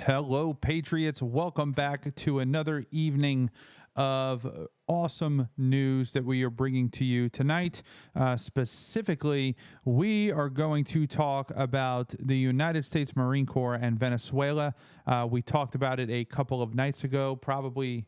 Hello, Patriots. Welcome back to another evening of awesome news that we are bringing to you tonight. Specifically, we are going to talk about the United States Marine Corps and Venezuela. We talked about it a couple of nights ago, probably,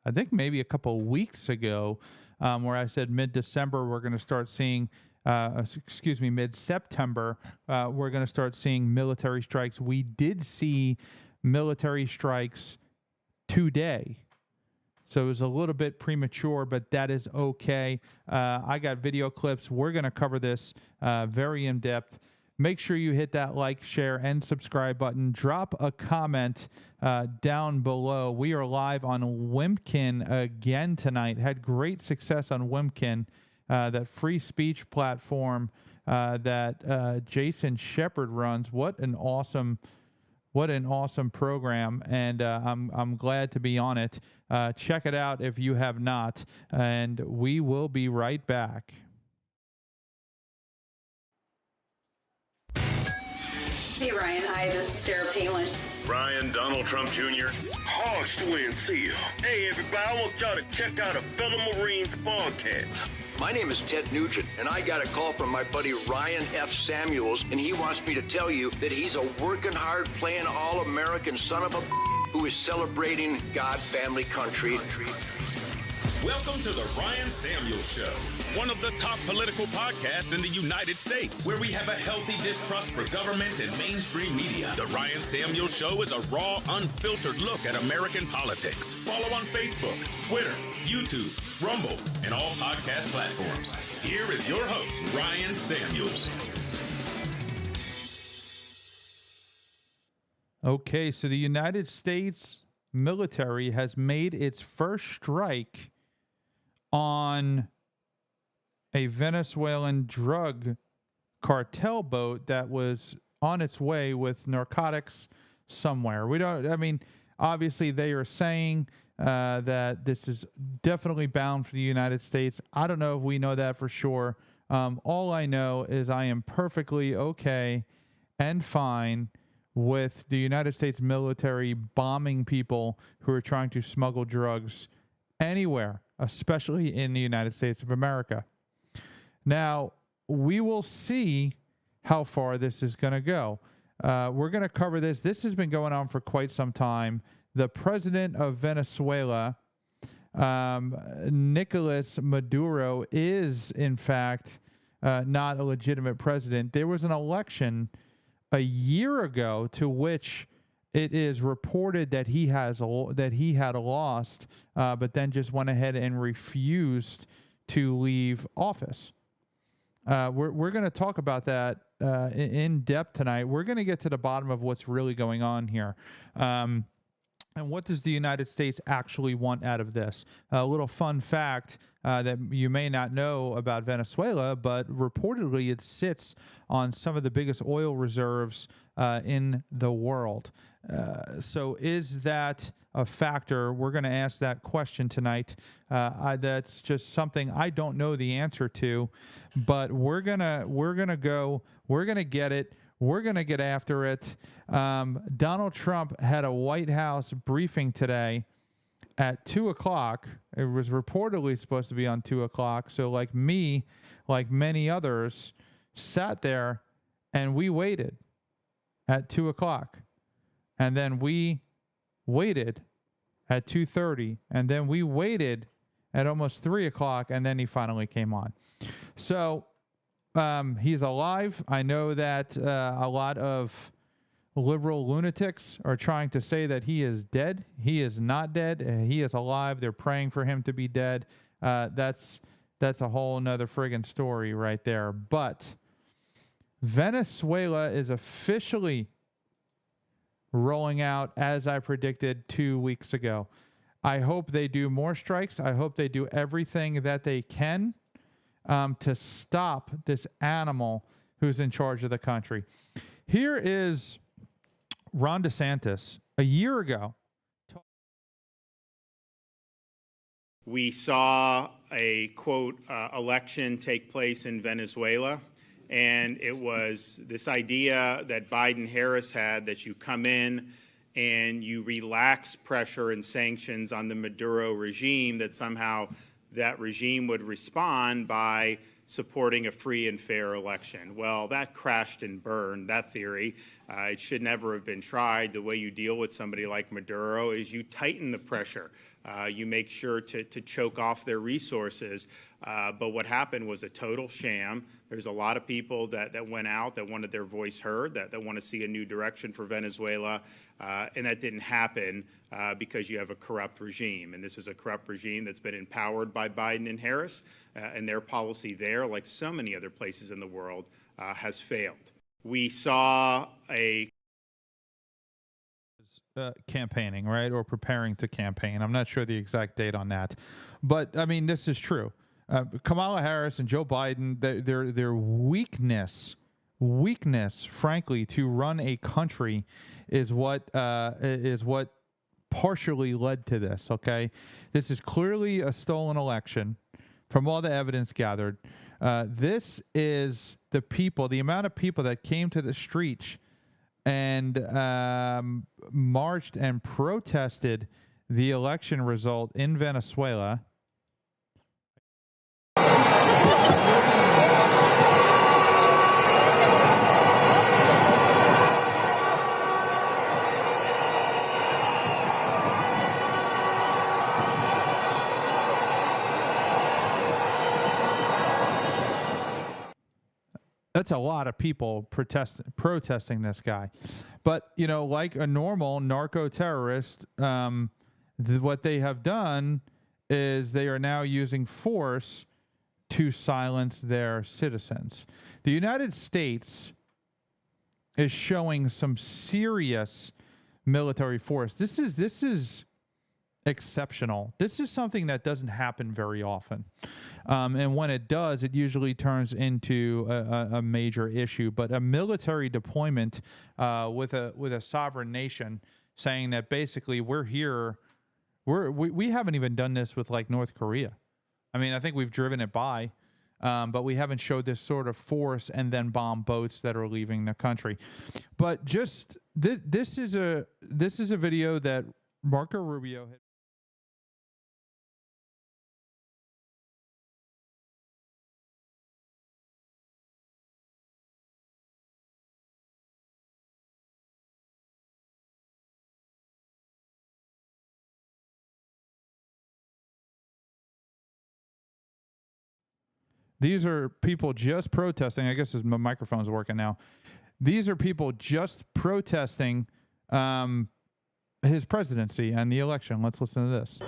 I think maybe a couple of weeks ago, where I said mid-December we're going to start seeing mid-September, we're going to start seeing military strikes. We did see military strikes today, so it was a little bit premature, but that is okay. I got video clips. We're going to cover this very in depth. Make sure you hit that like, share, and subscribe button. Drop a comment down below. We are live on Wimpkin again tonight. Had great success on Wimpkin. That free speech platform that Jason Shepard runs. What an awesome program, and I'm glad to be on it. Check it out if you have not, and we will be right back. Hey Ryan, hi, this is Sarah Palin. Ryan, Donald Trump Jr. Harsh to NCL. Hey everybody, I want y'all to check out a fellow Marines podcast. My name is Ted Nugent, and I got a call from my buddy Ryan F. Samuels, and he wants me to tell you that he's a working hard, playing all-American son of a who is celebrating God, family, country. Welcome to the Ryan Samuels Show, one of the top political podcasts in the United States, where we have a healthy distrust for government and mainstream media. The Ryan Samuels Show is a raw, unfiltered look at American politics. Follow on Facebook, Twitter, YouTube, Rumble, and all podcast platforms. Here is your host, Ryan Samuels. Okay, so the United States military has made its first strike on a Venezuelan drug cartel boat that was on its way with narcotics somewhere. Obviously they are saying that this is definitely bound for the United States. I don't know if we know that for sure. All I know is I am perfectly okay and fine with the United States military bombing people who are trying to smuggle drugs anywhere, especially in the United States of America. Now, we will see how far this is going to go. We're going to cover this. This has been going on for quite some time. The president of Venezuela, Nicolas Maduro, is, in fact, not a legitimate president. There was an election a year ago to which it is reported that he had lost, but then just went ahead and refused to leave office. We're going to talk about that in depth tonight. We're going to get to the bottom of what's really going on here. And what does the United States actually want out of this? A little fun fact that you may not know about Venezuela, but reportedly it sits on some of the biggest oil reserves in the world. So is that a factor? We're going to ask that question tonight. That's just something I don't know the answer to, but we're gonna get it. We're going to get after it. Donald Trump had a White House briefing today at 2 o'clock. It was reportedly supposed to be on 2 o'clock. So like me, like many others, sat there and we waited at 2 o'clock. And then we waited at 2:30. And then we waited at almost 3 o'clock. And then he finally came on. So he's alive. I know that a lot of liberal lunatics are trying to say that he is dead. He is not dead. He is alive. They're praying for him to be dead. That's a whole nother friggin' story right there. But Venezuela is officially rolling out, as I predicted 2 weeks ago. I hope they do more strikes. I hope they do everything that they can to stop this animal who's in charge of the country. Here is Ron DeSantis a year ago. We saw a, quote, election take place in Venezuela, and it was this idea that Biden-Harris had that you come in and you relax pressure and sanctions on the Maduro regime, that somehow that regime would respond by supporting a free and fair election. Well, that crashed and burned, that theory. It should never have been tried. The way you deal with somebody like Maduro is you tighten the pressure. You make sure to choke off their resources. But what happened was a total sham. There's a lot of people that went out, that wanted their voice heard, that want to see a new direction for Venezuela, and that didn't happen because you have a corrupt regime. And this is a corrupt regime that's been empowered by Biden and Harris, and their policy there, like so many other places in the world, has failed. We saw a campaigning, right, or preparing to campaign. I'm not sure the exact date on that, but I mean, this is true. Kamala Harris and Joe Biden, their weakness, frankly, to run a country is what partially led to this. Okay, this is clearly a stolen election, from all the evidence gathered. This is the people, the amount of people that came to the streets and marched and protested the election result in Venezuela. That's a lot of people protesting this guy. But, you know, like a normal narco-terrorist, what they have done is they are now using force to silence their citizens. The United States is showing some serious military force. This is exceptional. This is something that doesn't happen very often. And when it does, it usually turns into a major issue. But a military deployment with a sovereign nation, saying that basically we're here, we haven't even done this with like North Korea. I mean, I think we've driven it by, but we haven't showed this sort of force and then bomb boats that are leaving the country. But just this is a video that Marco Rubio had. These are people just protesting. I guess my microphone's working now. These are people just protesting his presidency and the election. Let's listen to this.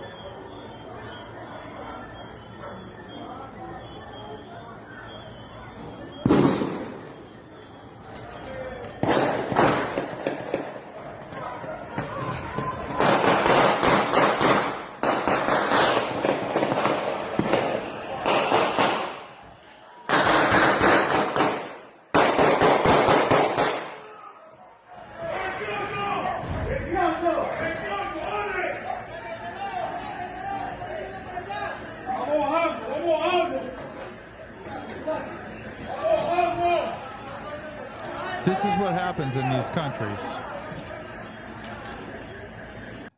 This is what happens in these countries.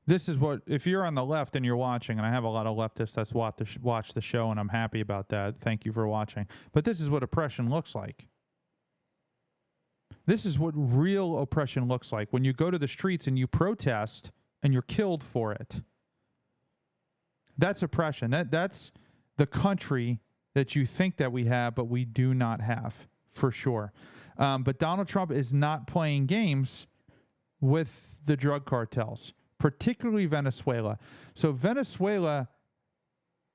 This is what, if you're on the left and you're watching, and I have a lot of leftists that's watch the show, and I'm happy about that. Thank you for watching. But this is what oppression looks like. This is what real oppression looks like. When you go to the streets and you protest and you're killed for it. That's oppression. That's the country that you think that we have, but we do not have, for sure. But Donald Trump is not playing games with the drug cartels, particularly Venezuela. So Venezuela,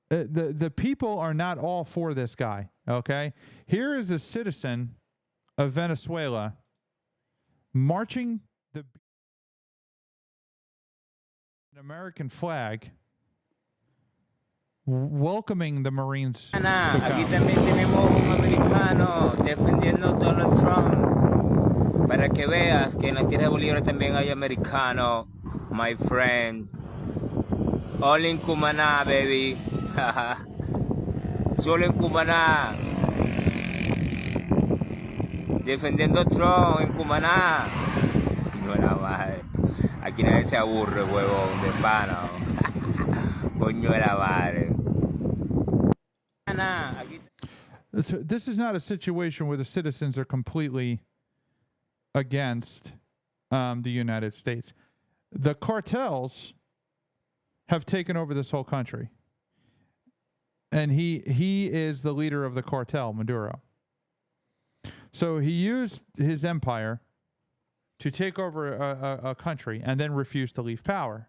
the people are not all for this guy, okay? Here is a citizen of Venezuela marching an American flag, welcoming the Marines to come. Aquí también tenemos un americano defendiendo Donald Trump. Para que veas que en la tierra de Bolívar también hay americano, my friend. All in Cumaná, baby. Solo en Cumaná. Defendiendo Trump en Cumaná. No era mal. Aquí nadie se aburre, huevón, de pana. Coño de la madre. So this is not a situation where the citizens are completely against the United States. The cartels have taken over this whole country. And he is the leader of the cartel, Maduro. So he used his empire to take over a country and then refuse to leave power.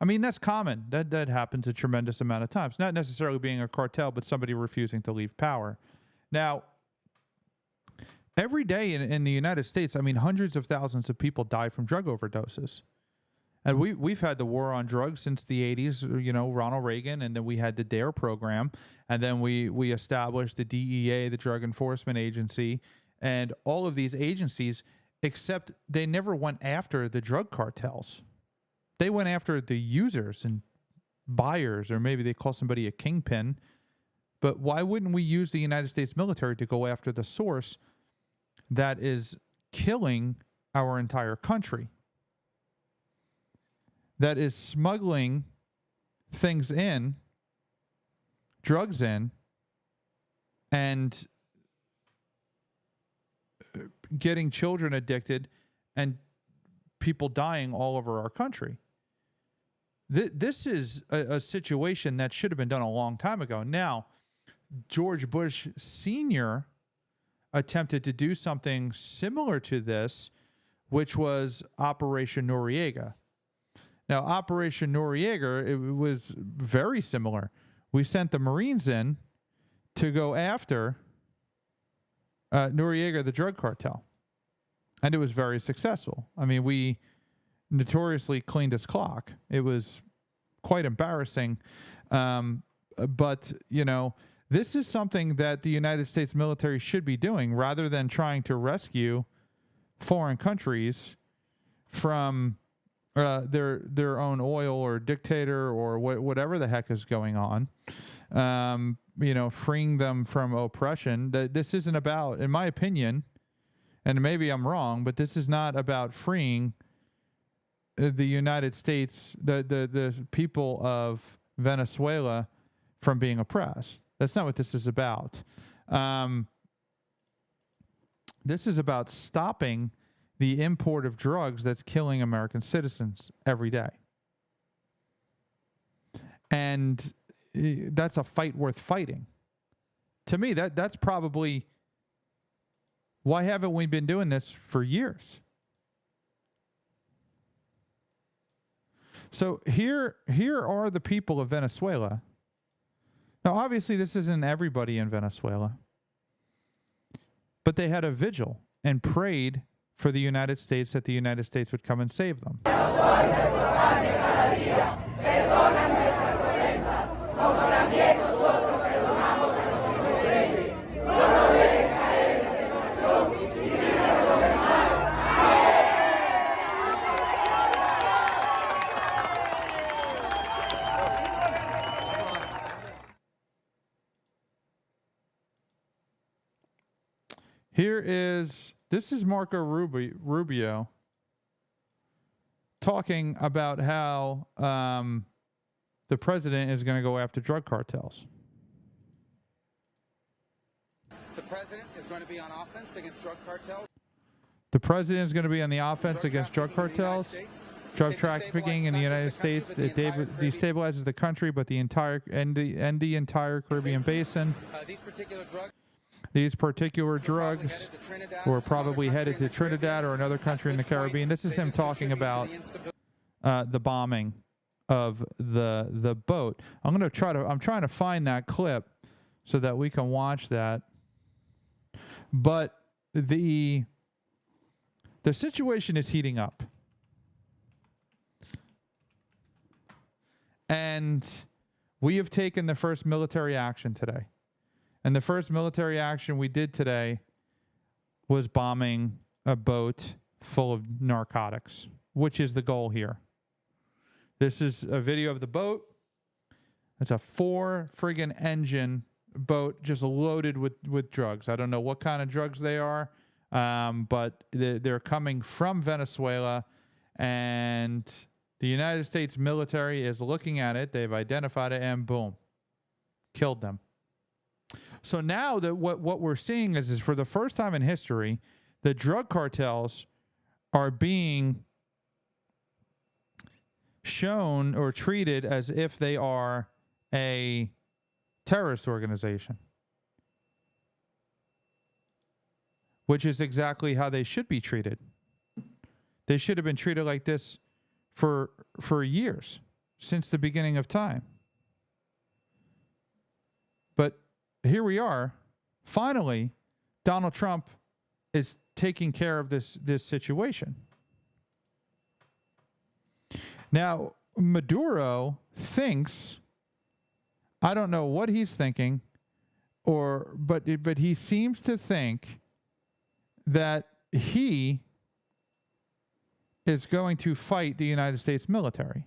I mean, that's common. That happens a tremendous amount of times. Not necessarily being a cartel, but somebody refusing to leave power. Now, every day in the United States, I mean, hundreds of thousands of people die from drug overdoses. And we've had the war on drugs since the 80s, you know, Ronald Reagan, and then we had the DARE program, and then we established the DEA, the Drug Enforcement Agency, and all of these agencies, except they never went after the drug cartels. They went after the users and buyers, or maybe they call somebody a kingpin. But why wouldn't we use the United States military to go after the source that is killing our entire country? That is smuggling things in, drugs in, and getting children addicted and people dying all over our country. This is a situation that should have been done a long time ago. Now, George Bush Sr. attempted to do something similar to this, which was Operation Noriega. Now, Operation Noriega, it was very similar. We sent the Marines in to go after Noriega, the drug cartel. And it was very successful. I mean, we notoriously cleaned his clock. It was quite embarrassing. But, you know, this is something that the United States military should be doing rather than trying to rescue foreign countries from their own oil or dictator or whatever the heck is going on, you know, freeing them from oppression. This isn't about, in my opinion, and maybe I'm wrong, but this is not about freeing the United States, the people of Venezuela from being oppressed. That's not what this is about. This is about stopping the import of drugs that's killing American citizens every day. And that's a fight worth fighting. To me, that's probably, why haven't we been doing this for years? So here are the people of Venezuela. Now, obviously, this isn't everybody in Venezuela, but they had a vigil and prayed for the United States, that the United States would come and save them. This is Marco Rubio talking about how the president is going to go after drug cartels. The president is going to be on offense against drug cartels. The president is going to be on the offense against drug cartels. Drug trafficking in the United States, it destabilizes the country, but the entire Caribbean basin. These particular drugs were probably headed to Trinidad or another country in the Caribbean. This is him talking about the bombing of the boat. I'm trying to find that clip so that we can watch that. But the situation is heating up. And we have taken the first military action today. And the first military action we did today was bombing a boat full of narcotics, which is the goal here. This is a video of the boat. It's a 4 friggin' engine boat just loaded with drugs. I don't know what kind of drugs they are, but they're coming from Venezuela, And the United States military is looking at it. They've identified it, and boom, killed them. So now that what we're seeing is for the first time in history, the drug cartels are being shown or treated as if they are a terrorist organization, which is exactly how they should be treated. They should have been treated like this for years, since the beginning of time. But here we are. Finally, Donald Trump is taking care of this situation. Now, Maduro thinks, I don't know what he's thinking, but he seems to think that he is going to fight the United States military.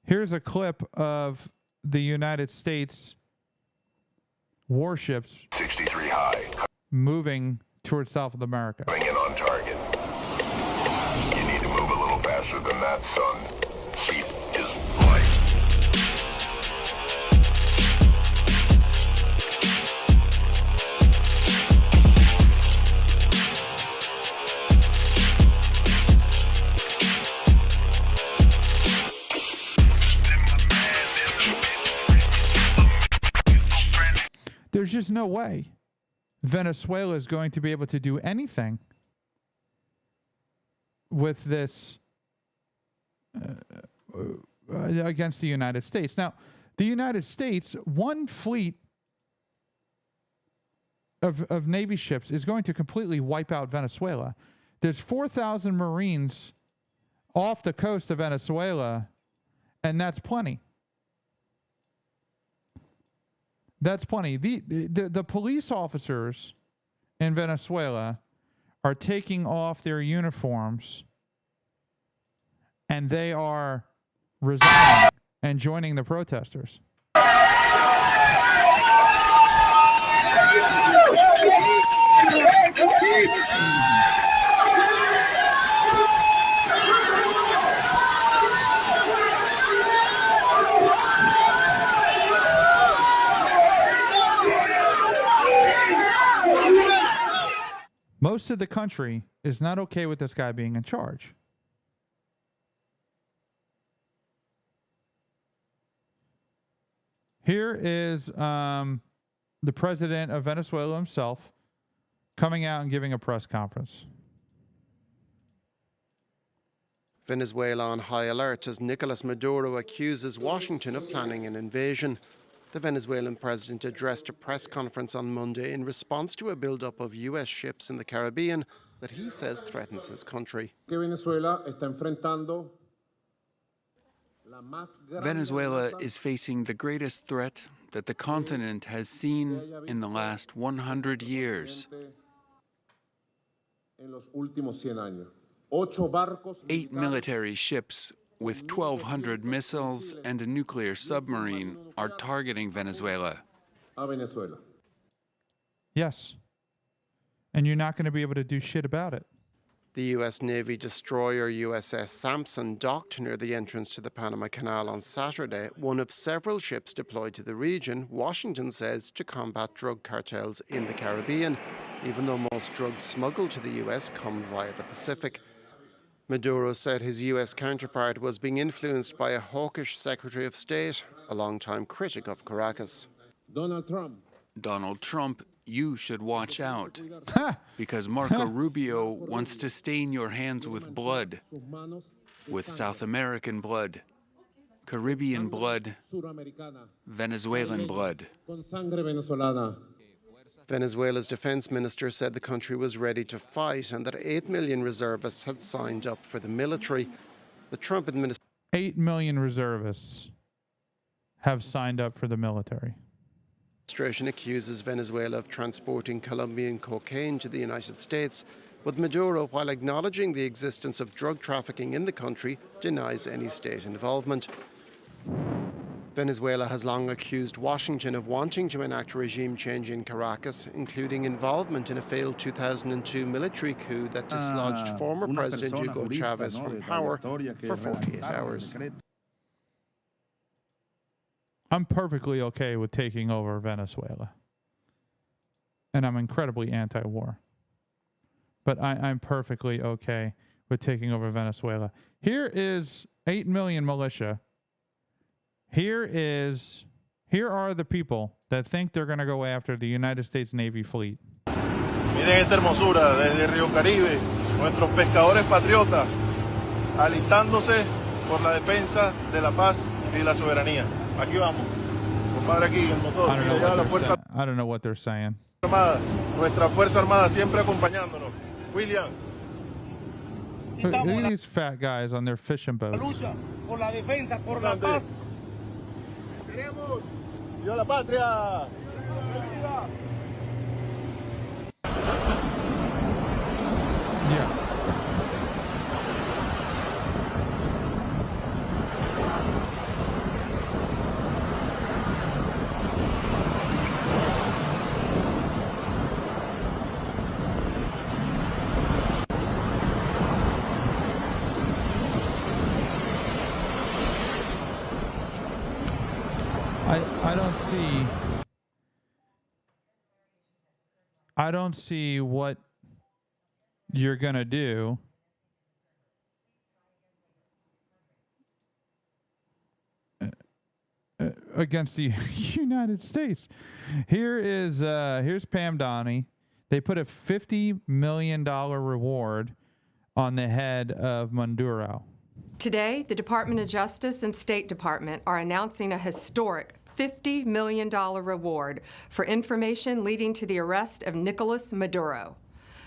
Here's a clip of the United States warships 63 high. Moving towards South America. Coming in on target. You need to move a little faster than that, son. Seat is light. There's just no way Venezuela is going to be able to do anything with this against the United States. Now, the United States, one fleet of Navy ships is going to completely wipe out Venezuela. There's 4,000 Marines off the coast of Venezuela, and that's plenty. That's plenty. The police officers in Venezuela are taking off their uniforms, and they are resigning and joining the protesters. Most of the country is not okay with this guy being in charge. Here is the president of Venezuela himself coming out and giving a press conference. Venezuela on high alert as Nicolas Maduro accuses Washington of planning an invasion. The Venezuelan president addressed a press conference on Monday in response to a build-up of U.S. ships in the Caribbean that he says threatens his country. Venezuela is facing the greatest threat that the continent has seen in the last 100 years. 8 military ships with 1,200 missiles and a nuclear submarine are targeting Venezuela. Yes. And you're not going to be able to do shit about it. The U.S. Navy destroyer USS Sampson docked near the entrance to the Panama Canal on Saturday, one of several ships deployed to the region, Washington says, to combat drug cartels in the Caribbean, even though most drugs smuggled to the U.S. come via the Pacific. Maduro said his U.S. counterpart was being influenced by a hawkish Secretary of State, a longtime critic of Caracas. Donald Trump, you should watch out, because Marco Rubio wants to stain your hands with blood, with South American blood, Caribbean blood, Venezuelan blood. Venezuela's defense minister said the country was ready to fight and that 8 million reservists had signed up for the military. The Trump administration... 8 million reservists have signed up for the military. Administration accuses Venezuela of transporting Colombian cocaine to the United States, but Maduro, while acknowledging the existence of drug trafficking in the country, denies any state involvement. Venezuela has long accused Washington of wanting to enact regime change in Caracas, including involvement in a failed 2002 military coup that dislodged former President Hugo Chavez from power for 48 hours. I'm perfectly okay with taking over Venezuela. And I'm incredibly anti-war. But I'm perfectly okay with taking over Venezuela. Here is 8 million militia. Here are the people that think they're going to go after the United States Navy fleet. Miren esta hermosura desde Río Caribe, nuestros pescadores patriotas alistándose por la defensa de la paz y la soberanía. Aquí vamos. Compadre aquí el motor. I don't know what they're saying. Armada, nuestra Fuerza Armada siempre acompañándonos. William. Look at these fat guys on their fishing boats. Lucha por la defensa, por la paz. Queremos. ¡Viva la patria! Yeah. I don't see what you're going to do against the United States. Here's Pam Donnie. They put a $50 million reward on the head of Maduro. Today, the Department of Justice and State Department are announcing a historic $50 million reward for information leading to the arrest of Nicolas Maduro.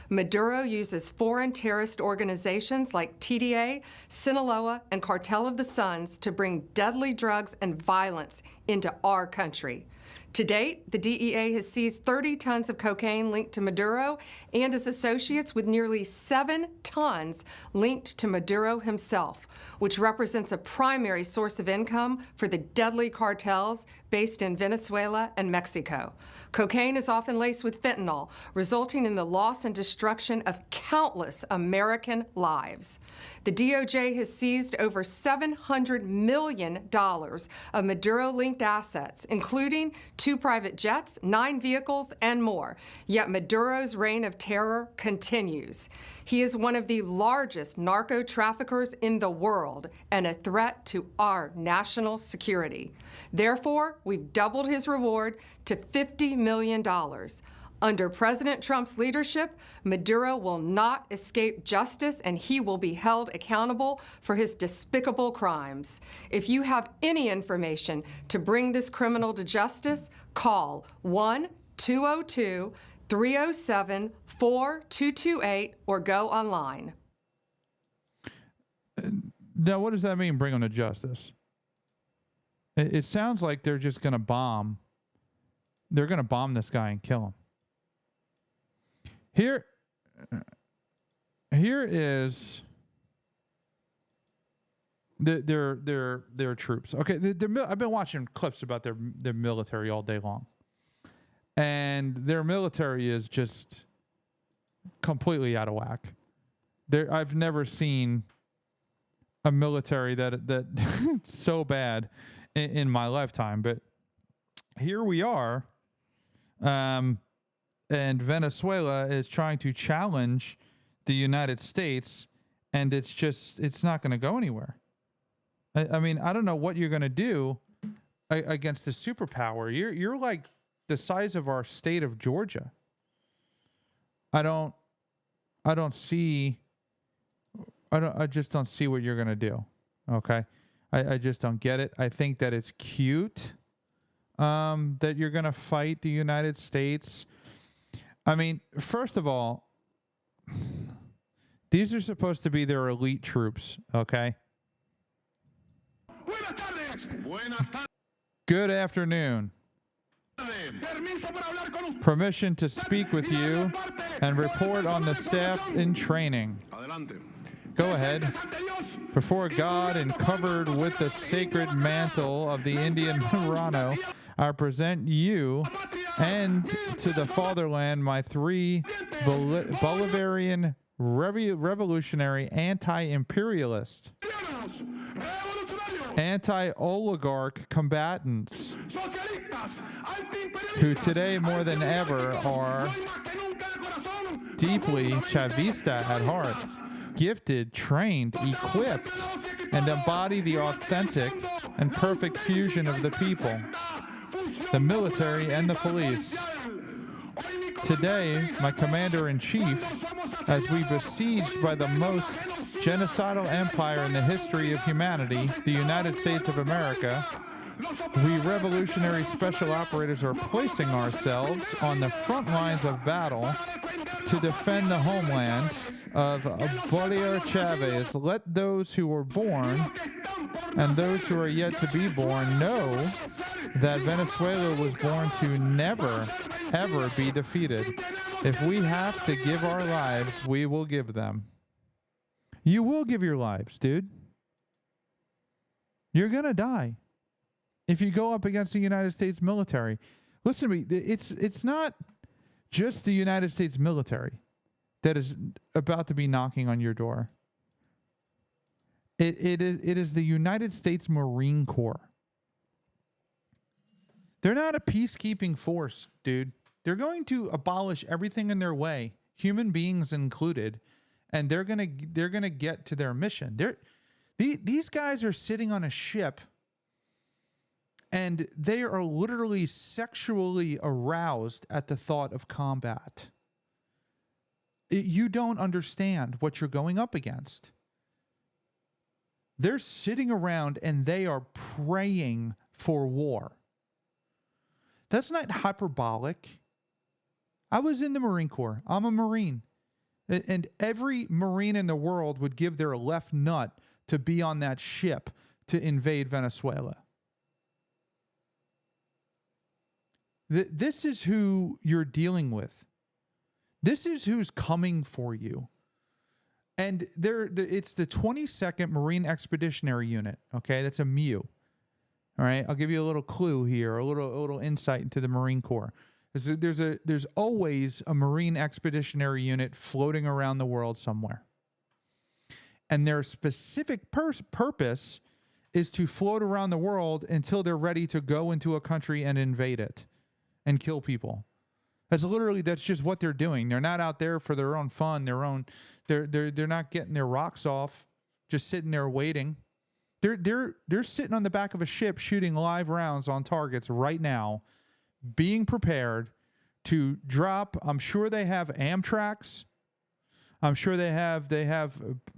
Maduro uses foreign terrorist organizations like TDA, Sinaloa, and Cartel of the Suns to bring deadly drugs and violence into our country. To date, the DEA has seized 30 tons of cocaine linked to Maduro and his associates, with nearly 7 tons linked to Maduro himself, which represents a primary source of income for the deadly cartels based in Venezuela and Mexico. Cocaine is often laced with fentanyl, resulting in the loss and destruction of countless American lives. The DOJ has seized over $700 million of Maduro-linked assets, including 2 private jets, 9 vehicles, and more. Yet Maduro's reign of terror continues. He is one of the largest narco-traffickers in the world and a threat to our national security. Therefore, we've doubled his reward to $50 million. Under President Trump's leadership, Maduro will not escape justice, and he will be held accountable for his despicable crimes. If you have any information to bring this criminal to justice, call 1-202-307-4228 or go online. Now, what does that mean, bring him to justice? It sounds like they're just going to bomb. They're going to bomb this guy and kill him. Here is their troops. Okay, I've been watching clips about their military all day long, and their military is just completely out of whack. I've never seen a military that so bad in my lifetime. But here we are. And Venezuela is trying to challenge the United States, and it's not going to go anywhere. I mean, I don't know what you're going to do against the superpower. You're like the size of our state of Georgia. I just don't see what you're going to do. Okay. I just don't get it. I think that it's cute that you're going to fight the United States. I mean, first of all, these are supposed to be their elite troops, okay? Good afternoon. Permission to speak with you and report on the staff in training. Go ahead. Before God and covered with the sacred mantle of the Indian Murano, I present you and to the fatherland my three Bolivarian revolutionary anti-imperialist, anti-oligarch combatants who today more than ever are deeply Chavista at heart, gifted, trained, equipped, and embody the authentic and perfect fusion of the people, the military and the police. Today, my commander-in-chief, as we besieged by the most genocidal empire in the history of humanity, the United States of America, we revolutionary special operators are placing ourselves on the front lines of battle to defend the homeland of Bolivar Chavez. Let those who were born and those who are yet to be born know that Venezuela was born to never, ever be defeated. If we have to give our lives, we will give them. You will give your lives, dude. You're going to die if you go up against the United States military. Listen to me. It's not just the United States military that is about to be knocking on your door. It is the United States Marine Corps. They're not a peacekeeping force, dude. They're going to abolish everything in their way, human beings included, and they're gonna get to their mission. These guys are sitting on a ship, and they are literally sexually aroused at the thought of combat. You don't understand what you're going up against. They're sitting around and they are praying for war. That's not hyperbolic. I was in the Marine Corps. I'm a Marine. And every Marine in the world would give their left nut to be on that ship to invade Venezuela. This is who you're dealing with. This is who's coming for you. And it's the 22nd Marine Expeditionary Unit. Okay, that's a MEU. All right, I'll give you a little clue here, a little insight into the Marine Corps. There's always a Marine Expeditionary Unit floating around the world somewhere, and their specific purpose is to float around the world until they're ready to go into a country and invade it and kill people. That's just what they're doing. They're not out there for their own fun, they're not getting their rocks off, just sitting there waiting. They're sitting on the back of a ship shooting live rounds on targets right now, being prepared to drop. I'm sure they have Amtraks. I'm sure they have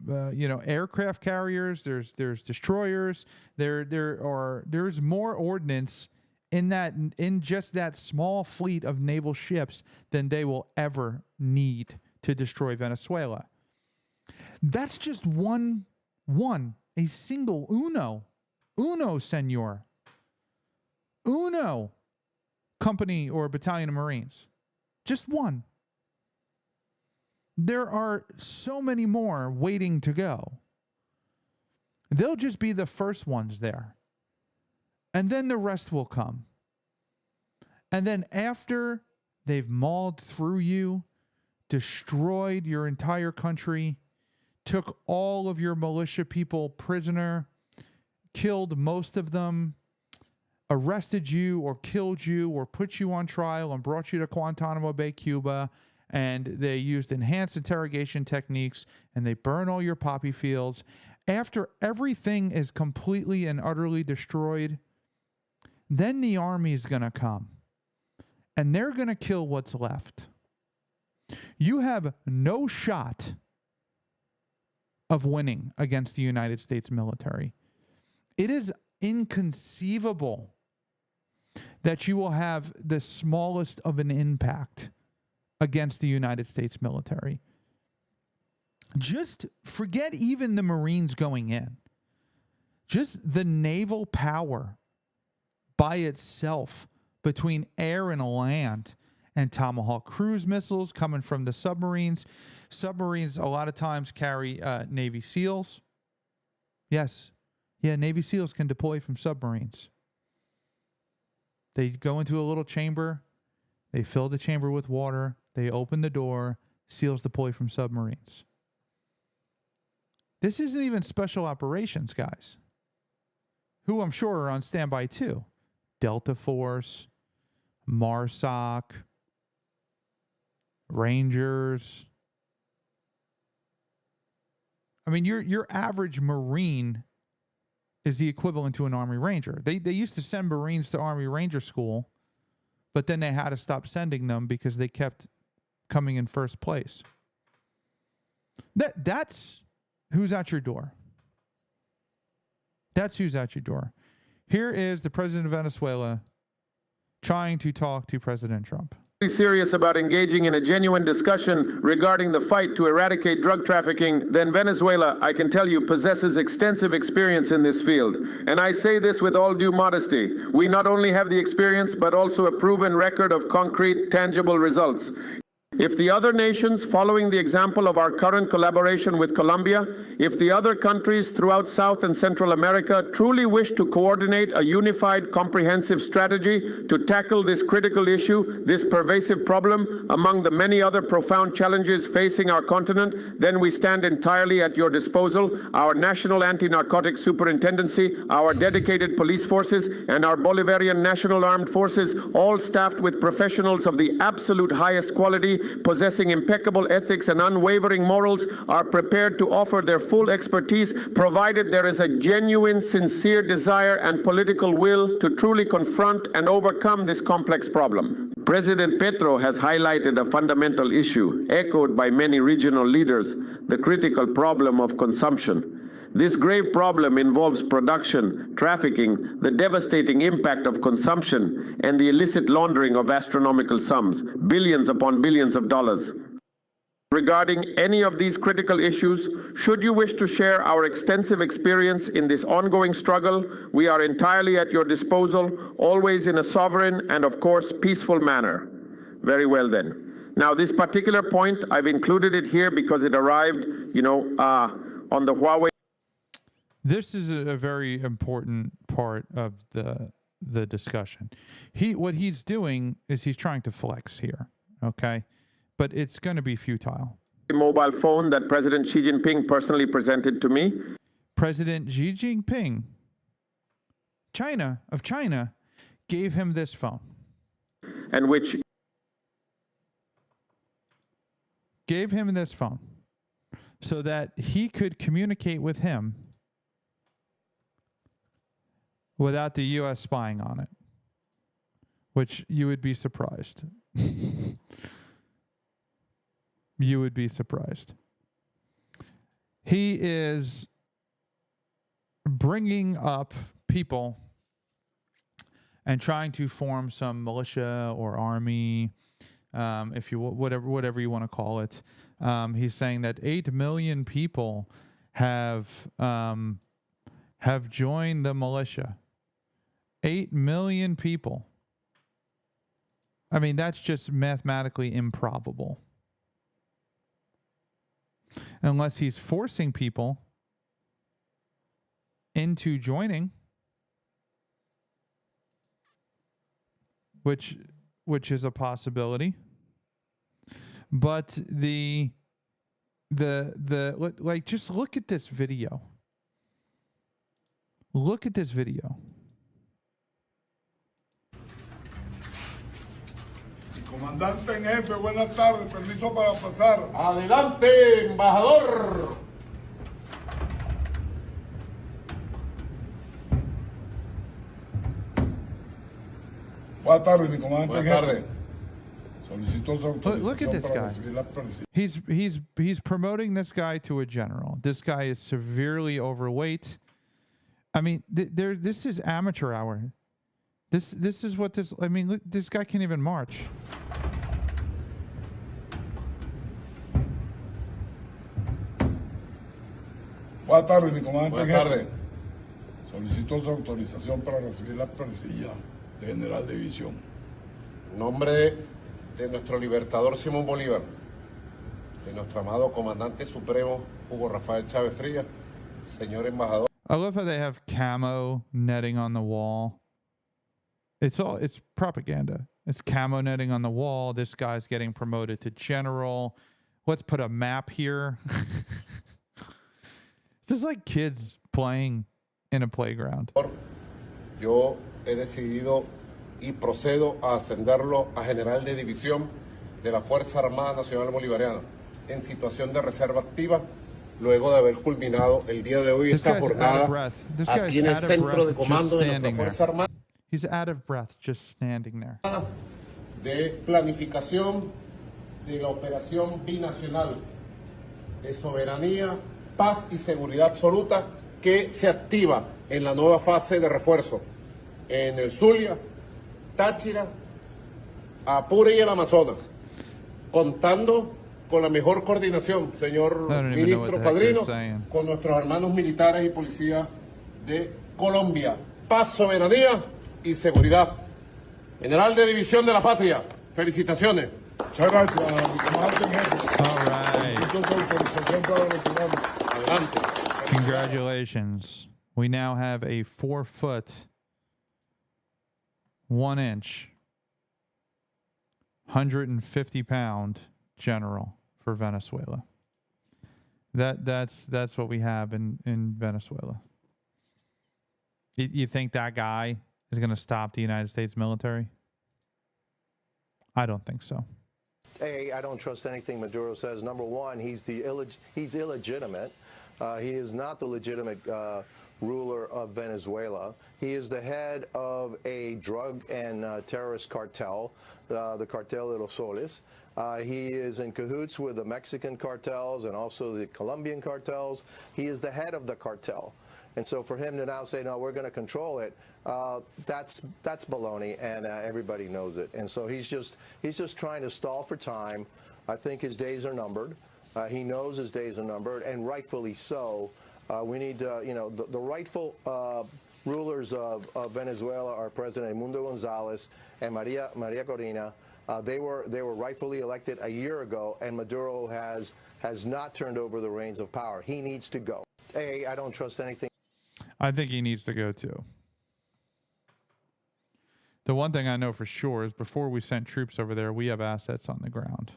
aircraft carriers. There's destroyers. There's more ordnance in just that small fleet of naval ships than they will ever need to destroy Venezuela. That's just a single uno, senor. Uno company or battalion of Marines. Just one. There are so many more waiting to go. They'll just be the first ones there. And then the rest will come. And then after they've mauled through you, destroyed your entire country, took all of your militia people prisoner, killed most of them, arrested you or killed you or put you on trial and brought you to Guantanamo Bay, Cuba, and they used enhanced interrogation techniques and they burn all your poppy fields. After everything is completely and utterly destroyed, then the army's going to come and they're going to kill what's left. You have no shot of winning against the United States military. It is inconceivable that you will have the smallest of an impact against the United States military. Just forget even the Marines going in. Just the naval power by itself between air and land and Tomahawk cruise missiles coming from the submarines. Submarines a lot of times carry Navy SEALs. Yes. Yeah, Navy SEALs can deploy from submarines. They go into a little chamber. They fill the chamber with water. They open the door. SEALs deploy from submarines. This isn't even special operations, guys, who I'm sure are on standby too. Delta Force, MARSOC, Rangers. I mean, your average Marine is the equivalent to an Army Ranger. They used to send Marines to Army Ranger school, but then they had to stop sending them because they kept coming in first place. That's who's at your door. That's who's at your door. Here is the president of Venezuela trying to talk to President Trump. Serious about engaging in a genuine discussion regarding the fight to eradicate drug trafficking, then Venezuela, I can tell you, possesses extensive experience in this field. And I say this with all due modesty. We not only have the experience, but also a proven record of concrete, tangible results. If the other nations, following the example of our current collaboration with Colombia, if the other countries throughout South and Central America truly wish to coordinate a unified, comprehensive strategy to tackle this critical issue, this pervasive problem, among the many other profound challenges facing our continent, then we stand entirely at your disposal. Our National Anti-Narcotics Superintendency, our dedicated police forces, and our Bolivarian National Armed Forces, all staffed with professionals of the absolute highest quality, possessing impeccable ethics and unwavering morals, are prepared to offer their full expertise, provided there is a genuine, sincere desire and political will to truly confront and overcome this complex problem. President Petro has highlighted a fundamental issue, echoed by many regional leaders, the critical problem of consumption. This grave problem involves production, trafficking, the devastating impact of consumption, and the illicit laundering of astronomical sums, billions upon billions of dollars. Regarding any of these critical issues, should you wish to share our extensive experience in this ongoing struggle, we are entirely at your disposal, always in a sovereign and, of course, peaceful manner. Very well then. Now, this particular point, I've included it here because it arrived, on the Huawei. This is a very important part of the discussion. What he's doing is he's trying to flex here, okay? But it's going to be futile. Mobile phone that President Xi Jinping personally presented to me. President Xi Jinping, China, gave him this phone. And which gave him this phone so that he could communicate with him without the U.S. spying on it, which you would be surprised. You would be surprised. He is bringing up people and trying to form some militia or army, if you whatever you want to call it. He's saying that 8 million people have joined the militia. 8 million people. I mean, that's just mathematically improbable. Unless he's forcing people into joining, which is a possibility. But just look at this video. Look at this video. Comandante en jefe, buenas tardes, permiso para pasar. Adelante, embajador. Buenas tardes, mi comandante en Buenas jefe. Solicito su autorización Look at this para guy. recibir la presidencia. He's promoting this guy to a general. This guy is severely overweight. I mean, this is amateur hour. This is what this. I mean, look, this guy can't even march. Buenas tardes, mi comandante en Buenas jefe. Solicito su autorización para recibir la presilla de general de división. Nombre. de nuestro libertador Simón Bolívar, de nuestro amado comandante supremo Hugo Rafael Chávez Frías, señor embajador. I love how they have camo netting on the wall. It's propaganda. It's camo netting on the wall. This guy's getting promoted to general. Let's put a map here. It's just like kids playing in a playground. Yo he decidido y procedo a ascenderlo a general de división de la Fuerza Armada Nacional Bolivariana en situación de reserva activa, luego de haber culminado el día de hoy esta jornada aquí en el centro de comando de nuestra Fuerza Armada. He's out of breath just standing there. De planificación de la operación binacional de soberanía, paz y seguridad absoluta que se activa en la nueva fase de refuerzo en el Zulia, Táchira, Apure y el Amazonas, contando con la mejor coordinación, señor ministro padrino, con nuestros hermanos militares y policías de Colombia. Paz, soberanía y seguridad. General de División de la Patria, felicitaciones. Muchas gracias, mi comandante en jefe. All right. Adelante. Congratulations. We now have a 4 foot, 1 inch, 150 pound general for Venezuela. That's what we have in Venezuela. You think that guy is going to stop the United States military? I don't think so. I don't trust anything Maduro says. Number one, he's illegitimate. He is not the legitimate ruler of Venezuela. He is the head of a drug and terrorist cartel, the Cartel de los Soles. He is in cahoots with the Mexican cartels and also the Colombian cartels. He is the head of the cartel. And so for him to now say, no, we're going to control it, that's baloney, and everybody knows it. And so he's just trying to stall for time. I think his days are numbered. He knows his days are numbered, and rightfully so. We need, the rightful rulers of Venezuela are President Edmundo Gonzalez and Maria Corina. They were rightfully elected a year ago, and Maduro has not turned over the reins of power. He needs to go. I don't trust anything. I think he needs to go too. The one thing I know for sure is before we sent troops over there, we have assets on the ground.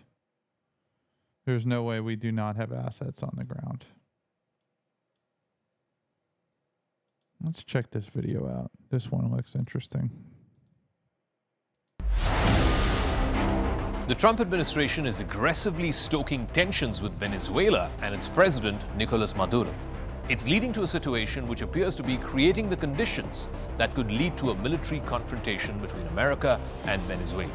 There's no way we do not have assets on the ground. Let's check this video out. This one looks interesting. The Trump administration is aggressively stoking tensions with Venezuela and its president, Nicolas Maduro. It's leading to a situation which appears to be creating the conditions that could lead to a military confrontation between America and Venezuela.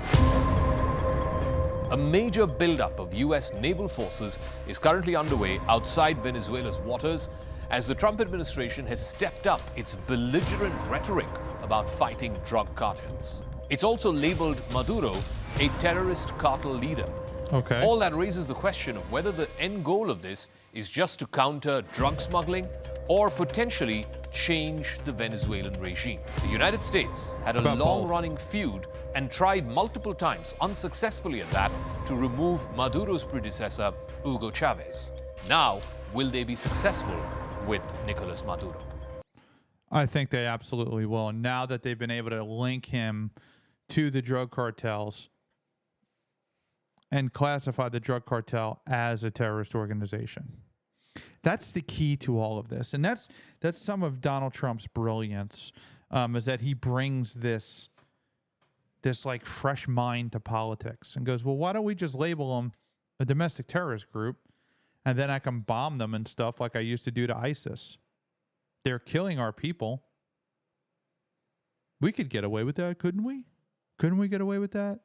A major buildup of U.S. naval forces is currently underway outside Venezuela's waters as the Trump administration has stepped up its belligerent rhetoric about fighting drug cartels. It's also labeled Maduro a terrorist cartel leader. Okay. All that raises the question of whether the end goal of this is just to counter drug smuggling or potentially change the Venezuelan regime. The United States had a long-running feud and tried multiple times, unsuccessfully at that, to remove Maduro's predecessor, Hugo Chavez. Now, will they be successful with Nicolas Maduro? I think they absolutely will. Now that they've been able to link him to the drug cartels and classify the drug cartel as a terrorist organization. That's the key to all of this. And that's some of Donald Trump's brilliance, is that he brings this like fresh mind to politics and goes, well, why don't we just label them a domestic terrorist group and then I can bomb them and stuff like I used to do to ISIS. They're killing our people. We could get away with that, couldn't we? Couldn't we get away with that?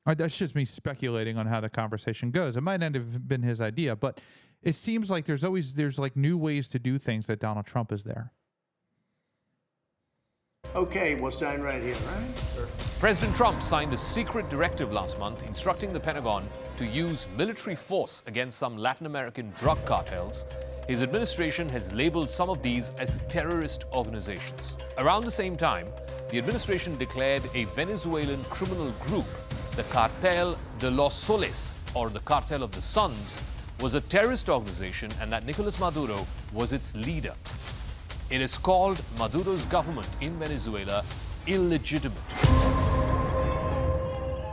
That's just me speculating on how the conversation goes. It might not have been his idea, but it seems like there's like new ways to do things that Donald Trump is there. Okay, we'll sign right here, right? Sure. President Trump signed a secret directive last month instructing the Pentagon to use military force against some Latin American drug cartels. His administration has labeled some of these as terrorist organizations. Around the same time, the administration declared a Venezuelan criminal group the Cartel de los Soles, or the Cartel of the Suns, was a terrorist organization and that Nicolas Maduro was its leader. It has called Maduro's government in Venezuela illegitimate.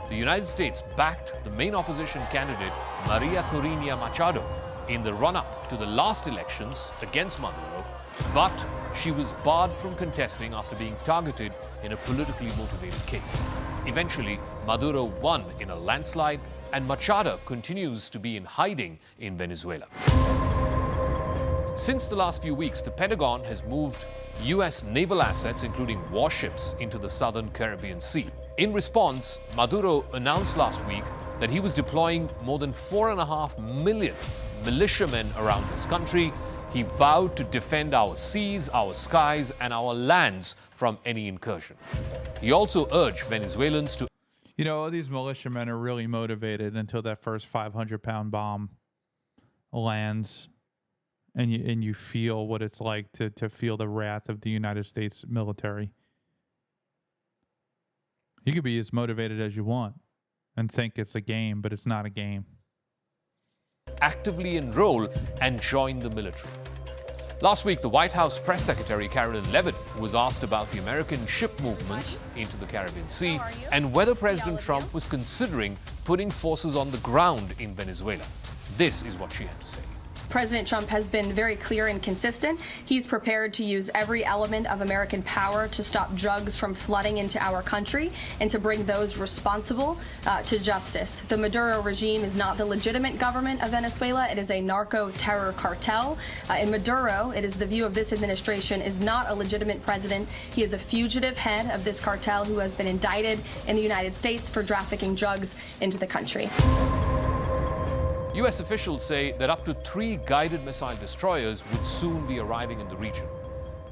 The United States backed the main opposition candidate, Maria Corina Machado, in the run-up to the last elections against Maduro, but she was barred from contesting after being targeted in a politically motivated case. Eventually, Maduro won in a landslide, and Machado continues to be in hiding in Venezuela. Since the last few weeks, the Pentagon has moved U.S. naval assets, including warships, into the southern Caribbean Sea. In response, Maduro announced last week that he was deploying more than 4.5 million militiamen around his country. He vowed to defend our seas, our skies, and our lands from any incursion. He also urged Venezuelans to... You know, all these militiamen are really motivated until that first 500-pound bomb lands, and you feel what it's like to feel the wrath of the United States military. You could be as motivated as you want and think it's a game, but it's not a game. Actively enroll and join the military. Last week, the White House press secretary, Carolyn Levitt, was asked about the American ship movements into the Caribbean Sea and whether President Trump was considering putting forces on the ground in Venezuela. This is what she had to say. President Trump has been very clear and consistent. He's prepared to use every element of American power to stop drugs from flooding into our country and to bring those responsible to justice. The Maduro regime is not the legitimate government of Venezuela. It is a narco-terror cartel. In Maduro, it is the view of this administration, is not a legitimate president. He is a fugitive head of this cartel who has been indicted in the United States for trafficking drugs into the country. U.S. officials say that up to 3 guided missile destroyers would soon be arriving in the region.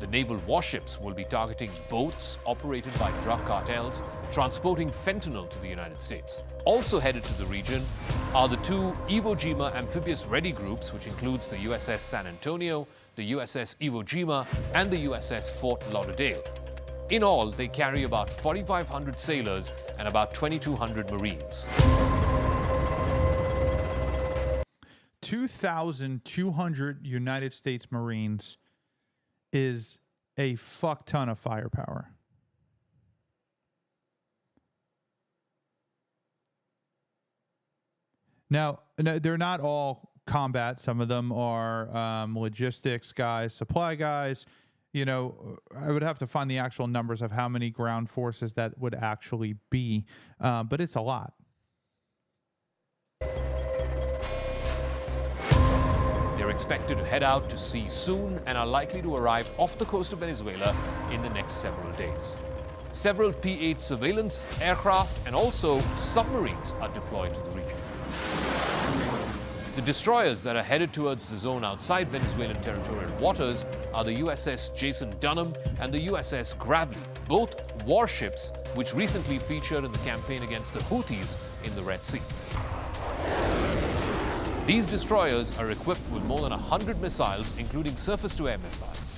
The naval warships will be targeting boats operated by drug cartels transporting fentanyl to the United States. Also headed to the region are the 2 Iwo Jima amphibious ready groups, which includes the USS San Antonio, the USS Iwo Jima, and the USS Fort Lauderdale. In all, they carry about 4,500 sailors and about 2,200 Marines. 2,200 United States Marines is a fuck ton of firepower. Now, they're not all combat. Some of them are logistics guys, supply guys. You know, I would have to find the actual numbers of how many ground forces that would actually be, but it's a lot. They're expected to head out to sea soon and are likely to arrive off the coast of Venezuela in the next several days. Several P-8 surveillance aircraft and also submarines are deployed to the region. The destroyers that are headed towards the zone outside Venezuelan territorial waters are the USS Jason Dunham and the USS Gravely, both warships which recently featured in the campaign against the Houthis in the Red Sea. These destroyers are equipped with more than 100 missiles, including surface-to-air missiles.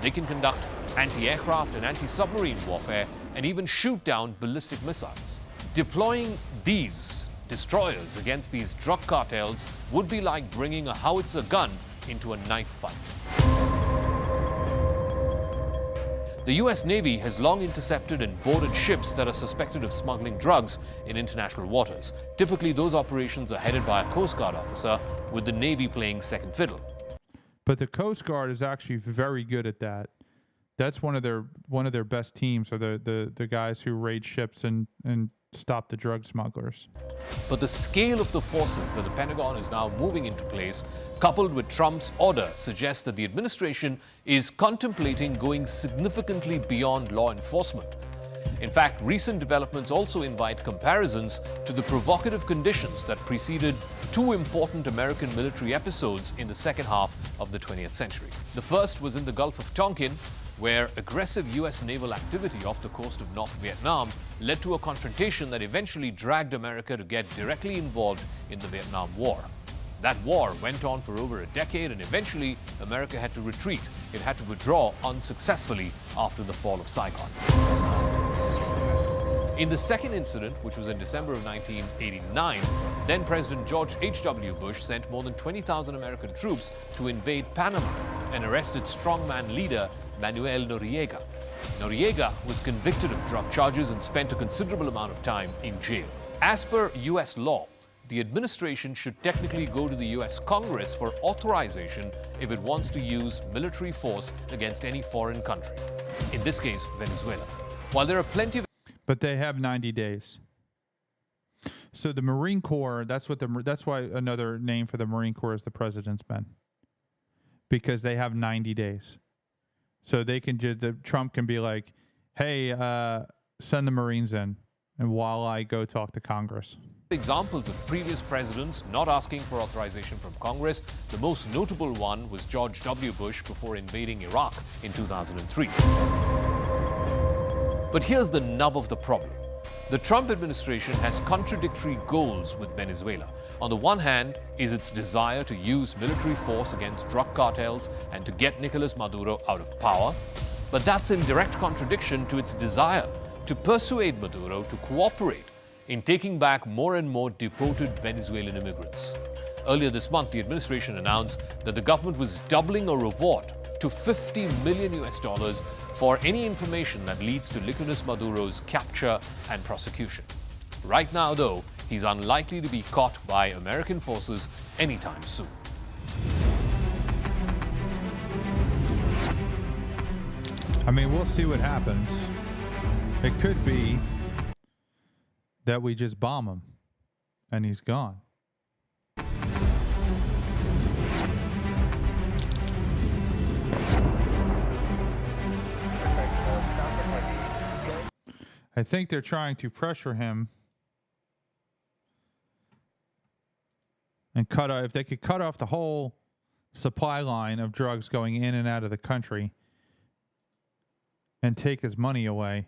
They can conduct anti-aircraft and anti-submarine warfare and even shoot down ballistic missiles. Deploying these destroyers against these drug cartels would be like bringing a howitzer gun into a knife fight. The U.S. Navy has long intercepted and boarded ships that are suspected of smuggling drugs in international waters. Typically, those operations are headed by a Coast Guard officer, with the Navy playing second fiddle. But the Coast Guard is actually very good at that. That's one of their best teams, are the guys who raid ships and stop the drug smugglers. But the scale of the forces that the Pentagon is now moving into place, coupled with Trump's order, suggests that the administration is contemplating going significantly beyond law enforcement. In fact, recent developments also invite comparisons to the provocative conditions that preceded 2 important American military episodes in the second half of the 20th century. The first was in the Gulf of Tonkin, where aggressive U.S. naval activity off the coast of North Vietnam led to a confrontation that eventually dragged America to get directly involved in the Vietnam War. That war went on for over a decade, and eventually America had to retreat. It had to withdraw unsuccessfully after the fall of Saigon. In the second incident, which was in December of 1989, then President George H.W. Bush sent more than 20,000 American troops to invade Panama and arrested strongman leader Manuel Noriega. Noriega was convicted of drug charges and spent a considerable amount of time in jail. As per U.S. law, the administration should technically go to the U.S. Congress for authorization if it wants to use military force against any foreign country, in this case, Venezuela. While there are plenty of... But they have 90 days. So the Marine Corps, that's why another name for the Marine Corps is the President's Men. Because they have 90 days. So they can Trump can be like, hey, send the Marines in, and while I go talk to Congress. Examples of previous presidents not asking for authorization from Congress. The most notable one was George W. Bush before invading Iraq in 2003. But here's the nub of the problem. The Trump administration has contradictory goals with Venezuela. On the one hand is its desire to use military force against drug cartels and to get Nicolas Maduro out of power. But that's in direct contradiction to its desire to persuade Maduro to cooperate in taking back more and more deported Venezuelan immigrants. Earlier this month, the administration announced that the government was doubling a reward to $50 million for any information that leads to Nicolas Maduro's capture and prosecution. Right now, though, he's unlikely to be caught by American forces anytime soon. I mean, we'll see what happens. It could be that we just bomb him and he's gone. I think they're trying to pressure him and if they could cut off the whole supply line of drugs going in and out of the country and take his money away,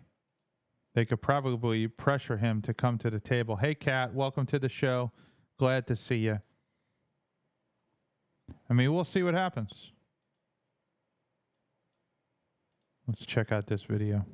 they could probably pressure him to come to the table. Hey, Kat, welcome to the show. Glad to see you. I mean, we'll see what happens. Let's check out this video.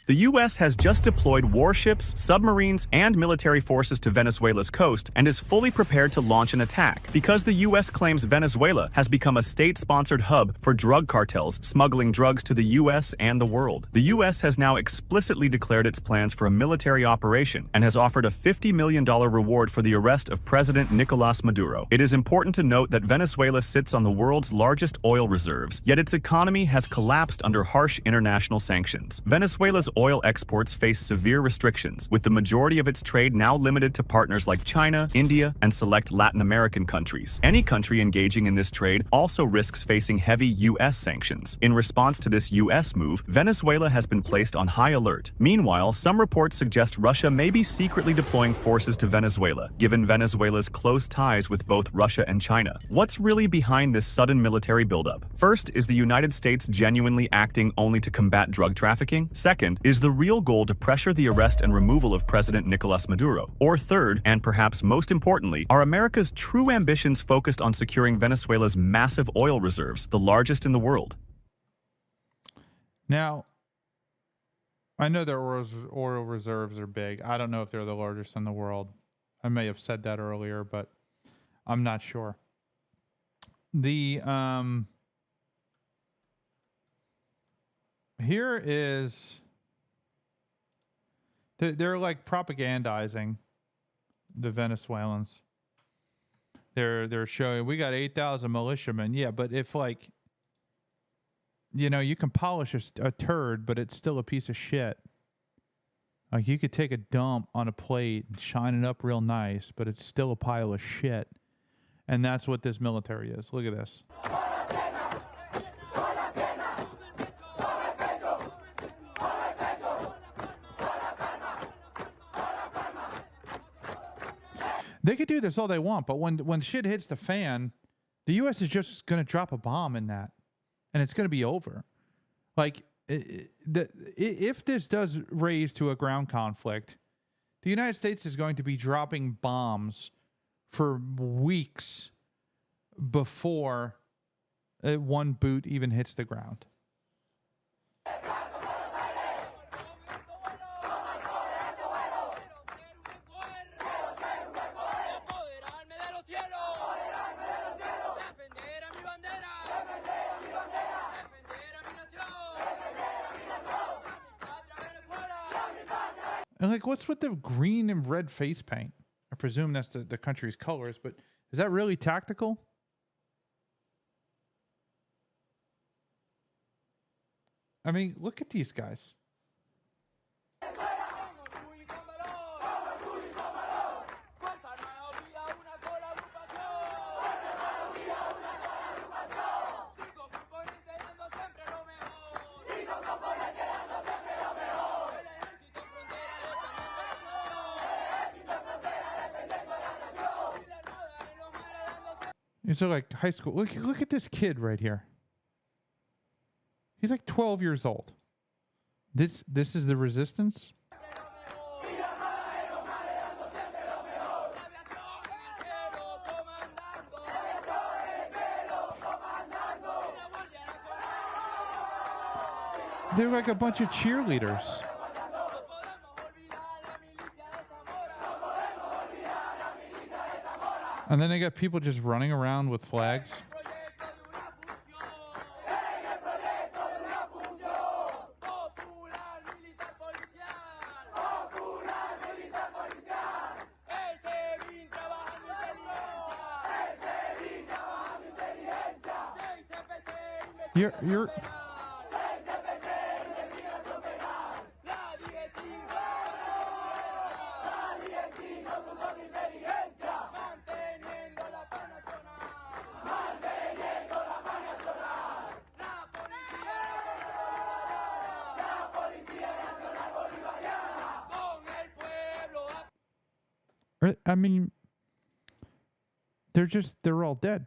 The U.S. has just deployed warships, submarines, and military forces to Venezuela's coast and is fully prepared to launch an attack because the U.S. claims Venezuela has become a state-sponsored hub for drug cartels smuggling drugs to the U.S. and the world. The U.S. has now explicitly declared its plans for a military operation and has offered a $50 million reward for the arrest of President Nicolas Maduro. It is important to note that Venezuela sits on the world's largest oil reserves, yet its economy has collapsed under harsh international sanctions. Venezuela's oil exports face severe restrictions, with the majority of its trade now limited to partners like China, India, and select Latin American countries. Any country engaging in this trade also risks facing heavy U.S. sanctions. In response to this U.S. move, Venezuela has been placed on high alert. Meanwhile, some reports suggest Russia may be secretly deploying forces to Venezuela, given Venezuela's close ties with both Russia and China. What's really behind this sudden military buildup? First, is the United States genuinely acting only to combat drug trafficking? Second, is the real goal to pressure the arrest and removal of President Nicolas Maduro? Or third, and perhaps most importantly, are America's true ambitions focused on securing Venezuela's massive oil reserves, the largest in the world? Now, I know their oil reserves are big. I don't know if they're the largest in the world. I may have said that earlier, but I'm not sure. Here is... They're like propagandizing the Venezuelans. They're showing we got 8,000 militiamen. Yeah, but if you can polish a turd, but it's still a piece of shit. Like you could take a dump on a plate and shine it up real nice, but it's still a pile of shit. And that's what this military is. Look at this. They could do this all they want, but when shit hits the fan, the U.S. is just going to drop a bomb in that, and it's going to be over. Like, if this does raise to a ground conflict, the United States is going to be dropping bombs for weeks before one boot even hits the ground. And like, what's with the green and red face paint? I presume that's the country's colors, but is that really tactical? I mean, look at these guys. So like high school. Look at this kid right here. He's like 12 years old. This is the resistance. They're like a bunch of cheerleaders. And then they got people just running around with flags. You're I mean, they're all dead.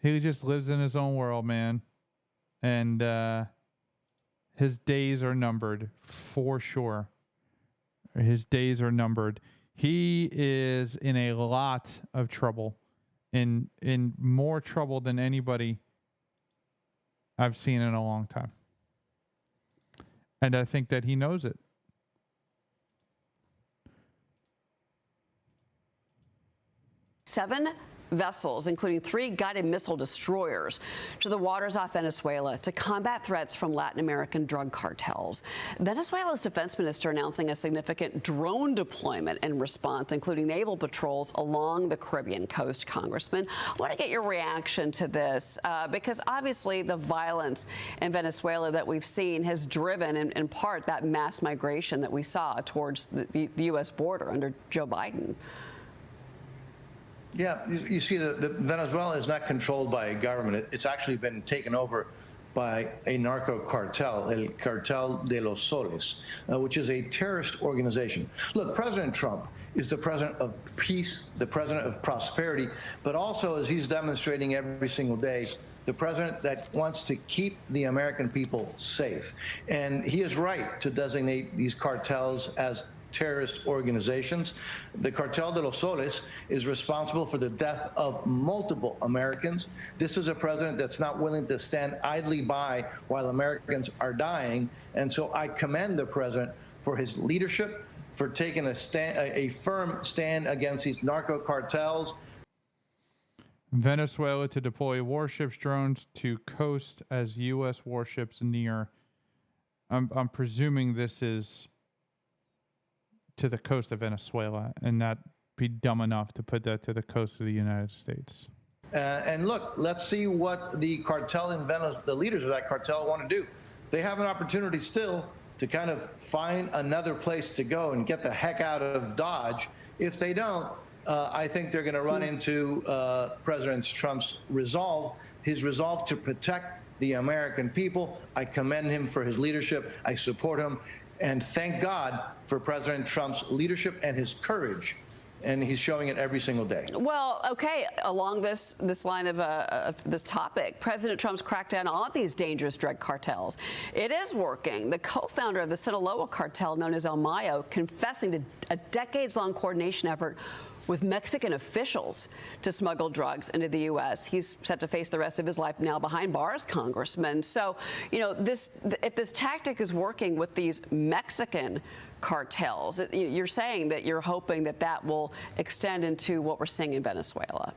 He just lives in his own world, man. And his days are numbered for sure. His days are numbered. He is in a lot of trouble, in more trouble than anybody I've seen in a long time. And I think that he knows it. Seven vessels, including 3 guided missile destroyers, to the waters off Venezuela to combat threats from Latin American drug cartels. Venezuela's defense minister announcing a significant drone deployment in response, including naval patrols along the Caribbean coast. Congressman, I want to get your reaction to this because obviously the violence in Venezuela that we've seen has driven in part that mass migration that we saw towards the U.S. border under Joe Biden. Yeah, you see, the Venezuela is not controlled by a government. It's actually been taken over by a narco cartel, El Cartel de los Soles, which is a terrorist organization. Look, President Trump is the president of peace, the president of prosperity, but also, as he's demonstrating every single day, the president that wants to keep the American people safe. And he is right to designate these cartels as terrorist organizations. The Cartel de los Soles is responsible for the death of multiple Americans. This is a president that's not willing to stand idly by while Americans are dying. And so I commend the president for his leadership, for taking a firm stand against these narco cartels. Venezuela to deploy warships, drones to coast as U.S. warships near. I'm presuming this is to the coast of Venezuela, and not be dumb enough to put that to the coast of the United States. And look, let's see what the cartel in Venezuela, the leaders of that cartel, want to do. They have an opportunity still to kind of find another place to go and get the heck out of Dodge. If they don't, I think they're going to run into President Trump's resolve, his resolve to protect the American people. I commend him for his leadership. I support him. And thank God for President Trump's leadership and his courage. And he's showing it every single day. Well, okay, along this line of this topic, President Trump's crackdown on these dangerous drug cartels, it is working. The co-founder of the Sinaloa cartel, known as El Mayo, confessing to a decades-long coordination effort with Mexican officials to smuggle drugs into the U.S. He's set to face the rest of his life now behind bars, Congressman. So, you know, if this tactic is working with these Mexican cartels, you're saying that you're hoping that that will extend into what we're seeing in Venezuela.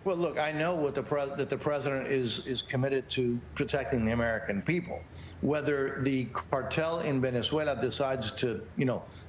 Well, look, I know that the president is committed to protecting the American people. Whether the cartel in Venezuela decides to,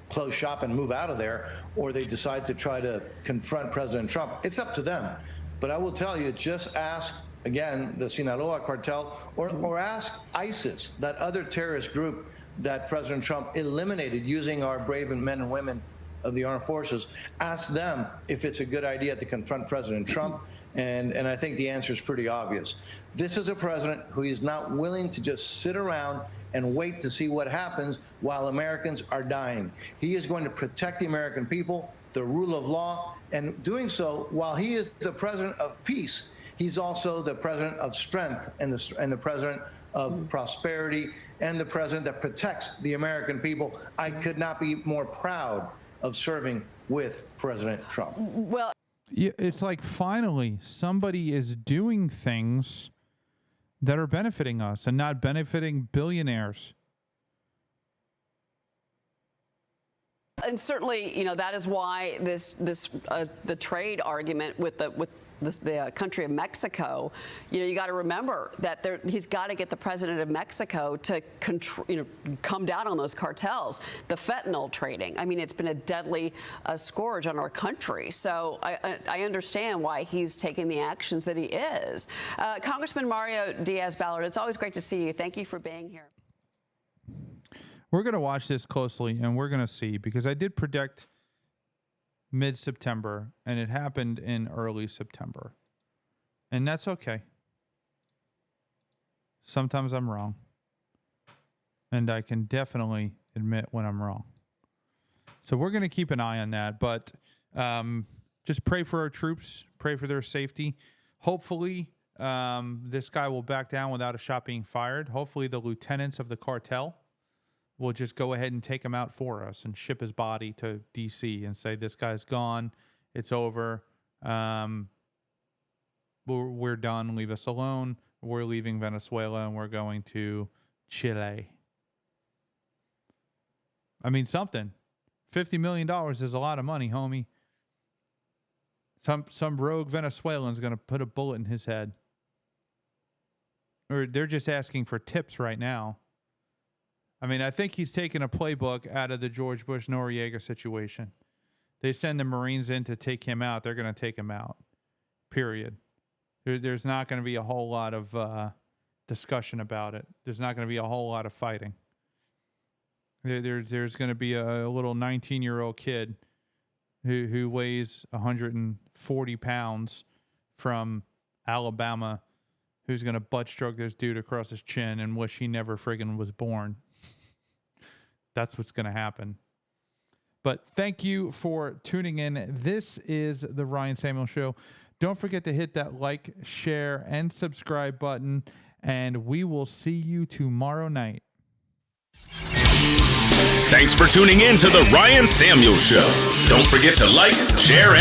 close shop and move out of there, or they decide to try to confront President Trump, it's up to them. But I will tell you, just ask, again, the Sinaloa cartel, or ask ISIS, that other terrorist group that President Trump eliminated using our brave men and women of the armed forces. Ask them if it's a good idea to confront President Trump. And I think the answer is pretty obvious. This is a president who is not willing to just sit around and wait to see what happens while Americans are dying. He is going to protect the American people, the rule of law, and doing so while he is the president of peace, he's also the president of strength and the president of prosperity and the president that protects the American people. I could not be more proud of serving with President Trump. Well, it's like finally somebody is doing things that are benefiting us and not benefiting billionaires. And certainly, that is why the trade argument with the country of Mexico, you got to remember that he's got to get the president of Mexico to come down on those cartels, the fentanyl trading. I mean, it's been a deadly scourge on our country. So I understand why he's taking the actions that he is. Congressman Mario Diaz-Balart, it's always great to see you. Thank you for being here. We're going to watch this closely, and we're going to see, because I did predict mid-September, and it happened in early September. And that's okay. Sometimes I'm wrong. And I can definitely admit when I'm wrong. So we're going to keep an eye on that. But just pray for our troops. Pray for their safety. Hopefully, this guy will back down without a shot being fired. Hopefully, the lieutenants of the cartel will just go ahead and take him out for us and ship his body to D.C. and say, this guy's gone. It's over. We're done. Leave us alone. We're leaving Venezuela and we're going to Chile. I mean, something. $50 million is a lot of money, homie. Some rogue Venezuelan's going to put a bullet in his head. Or they're just asking for tips right now. I mean, I think he's taken a playbook out of the George Bush Noriega situation. They send the Marines in to take him out. They're going to take him out. Period. There's not going to be a whole lot of discussion about it. There's not going to be a whole lot of fighting. There's going to be a little 19-year-old kid who weighs 140 pounds from Alabama who's going to butt stroke this dude across his chin and wish he never friggin' was born. That's what's going to happen. But thank you for tuning in. This is the Ryan Samuel Show. Don't forget to hit that like, share, and subscribe button. And we will see you tomorrow night. Thanks for tuning in to the Ryan Samuel Show. Don't forget to like, share, and